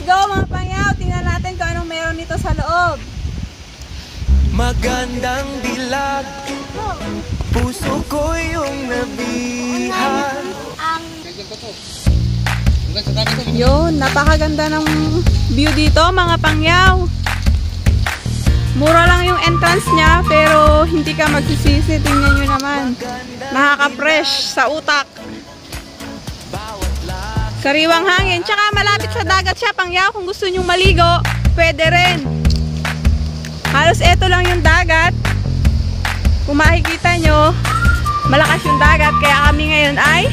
go mga pangyaw. Tingnan natin kung anong meron dito sa loob. Magandang dilag, puso ko yung nabihan. Yun, napakaganda ng view dito mga pangyaw. Mura lang yung entrance niya, pero hindi ka magsisisi. Tingnan nyo naman. Nakaka-fresh sa utak. Sariwang hangin. Tsaka malapit sa dagat siya, pangyaw. Kung gusto nyong maligo, pwede rin. Halos eto lang yung dagat. Kung makikita nyo, malakas yung dagat. Kaya kami ngayon ay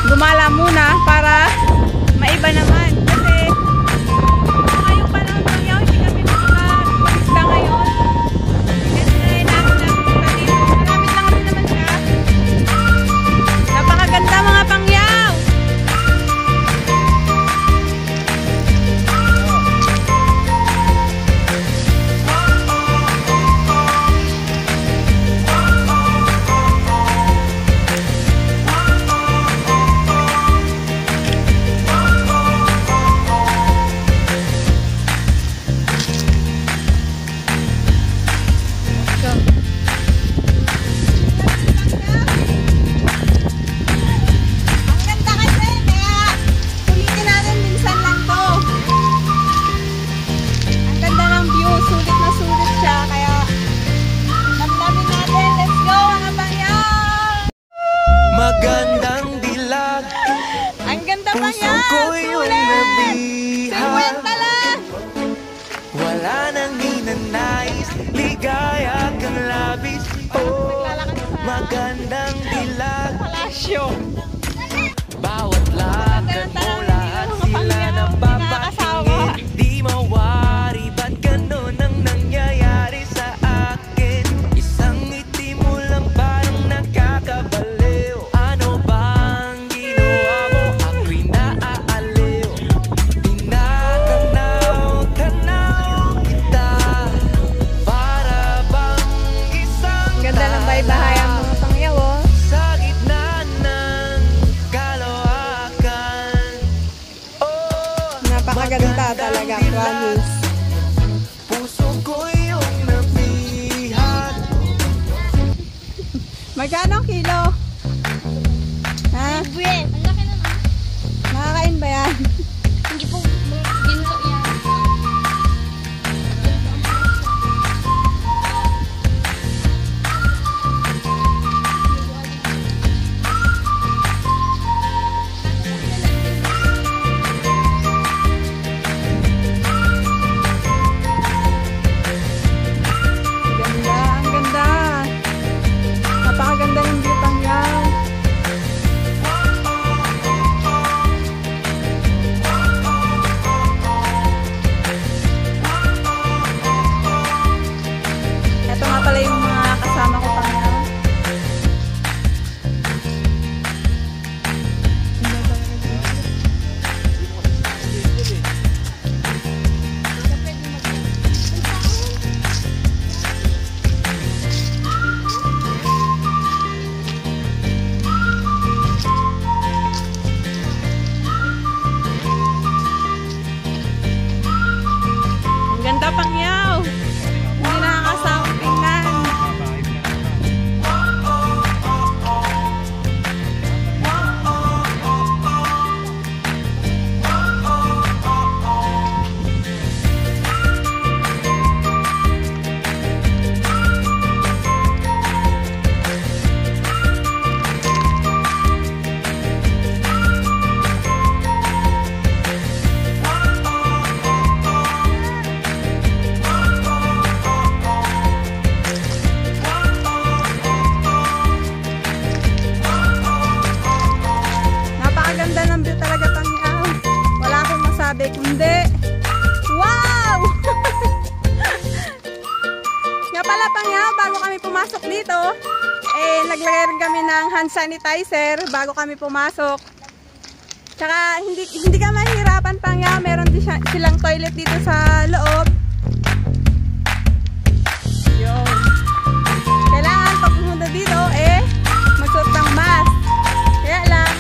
gumala muna para maiba naman. Kasi ngayong panahon pangyaw, hindi kami makapag-isda ngayon. Kasi namin napunta dito. Malapit lang rin naman siya. Napakaganda mga pangyaw. Magandang dilag, ang ganda pa puso yan! ko yung nabihan. 50 lang! Wala nang ninanais, ligaya kang labis. Oh, magandang dilag, Palasyo! bawat lakad mo lahat sila napapatingin. Di mawari, ba't ganun ang nangyayari sa akin? Isang ngiti mo lang parang nakakabaliw. Ano bang ginawa mo? Ako'y naaaliw. Tinatanaw-tanaw kita, para bang isang Ganda ng baybahayan mga pangyaw, oh. sa gitna ng kalawakan. Oh, Napakaganda talaga, promise. puso ko yung nabihan. Magkano ang kilo? Ha? Bread. Ang laki naman. Makakain ba yan? Hindi po ginto yan. Ganda, ang ganda. Napakaganda ng view pangyaw. Ito nga pala yung mga kasama ko pangyaw. Ang ganda pangyaw. Hindi nakakasawang tingnan. Napakaganda ng view talaga pangyaw. Wala akong masabi kundi wow! Nga pala pangyaw, bago kami pumasok dito, naglagay rin kami ng hand sanitizer bago kami pumasok. Tsaka hindi ka mahirapan pangyaw, meron din silang toilet dito sa loob. Yun. Kailangan pag pumunta dito, magsuot ng mask. Kaya lang,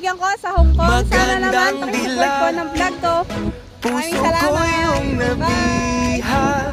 kaibigan ko sa Hong Kong. Sana naman Magandang pakisupport ko dilag. ng vlog to. Maraming Puso ko salamat. yung Bye! nabihan.